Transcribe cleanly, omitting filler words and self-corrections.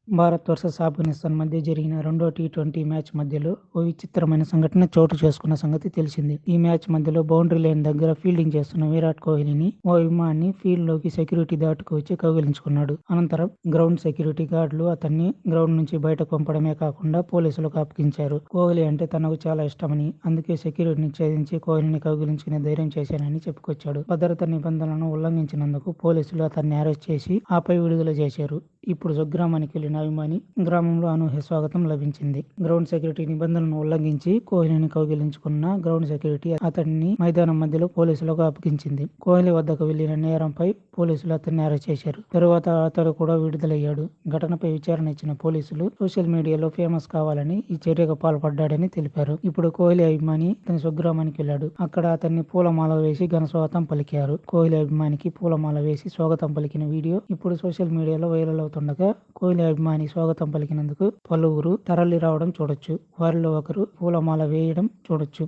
Bharat versus Afghanistan మధ్య జరిగిన రెండో టీ20 మ్యాచ్ మధ్యలో ఓ విచిత్రమైన సంఘటన చోటు చేసుకున్న సంగతి తెలిసిందే. ఈ మ్యాచ్ మధ్యలో బౌండరీ లైన్ దగ్గర ఫీల్డింగ్ చేస్తున్న విరాట్ కోహ్లీని ఓ అభిమాని ఫీల్డ్ లోకి సెక్యూరిటీ దాటుకు వచ్చి కౌగిలించుకున్నాడు. అనంతరం గ్రౌండ్ సెక్యూరిటీ గార్డులు అతన్ని గ్రౌండ్ నుంచి బయటకు పంపడమే కాకుండా పోలీసులకు అప్పగించారు. కోహ్లీ అంటే తనకు చాలా ఇష్టమని, అందుకే సెక్యూరిటీని ఛేదించి కోహ్లీని కౌగిలించుకునే ధైర్యం చేశానని చెప్పుకొచ్చాడు. భద్రతా నిబంధనలను ఉల్లంఘించినందుకు పోలీసులు అతన్ని అరెస్ట్ చేసి ఆపై విడుదల చేశారు. ఇప్పుడు స్వగ్రామానికి వెళ్లిన అభిమాని గ్రామంలో అనూహ్య స్వాగతం లభించింది. గ్రౌండ్ సెక్యూరిటీ నిబంధనలను ఉల్లంఘించి కోహ్లీని కౌగిలించుకున్న గ్రౌండ్ సెక్యూరిటీ అతన్ని మైదానం మధ్యలో పోలీసులకు అప్పగించింది. కోహ్లీ వద్దకు వెళ్లిన నేరంపై పోలీసులు అతన్ని అరెస్ట్ చేశారు. తరువాత అతడు కూడా విడుదలయ్యాడు. ఘటనపై విచారణ ఇచ్చిన పోలీసులు సోషల్ మీడియాలో ఫేమస్ కావాలని ఈ చర్యకు పాల్పడ్డాడని తెలిపారు. ఇప్పుడు కోహ్లీ అభిమాని అతని స్వగ్రామానికి వెళ్లాడు. అక్కడ అతన్ని పూలమాల వేసి ఘన స్వాగతం పలికారు. కోహ్లీ అభిమానికి పూలమాల వేసి స్వాగతం పలికిన వీడియో ఇప్పుడు సోషల్ మీడియాలో వైరల్ అవుతుండగా కోహ్లీ అభిమాని స్వాగతం పలికినందుకు పలువురు తరలి రావడం చూడొచ్చు. వారిలో ఒకరు పూలమాల వేయడం చూడొచ్చు.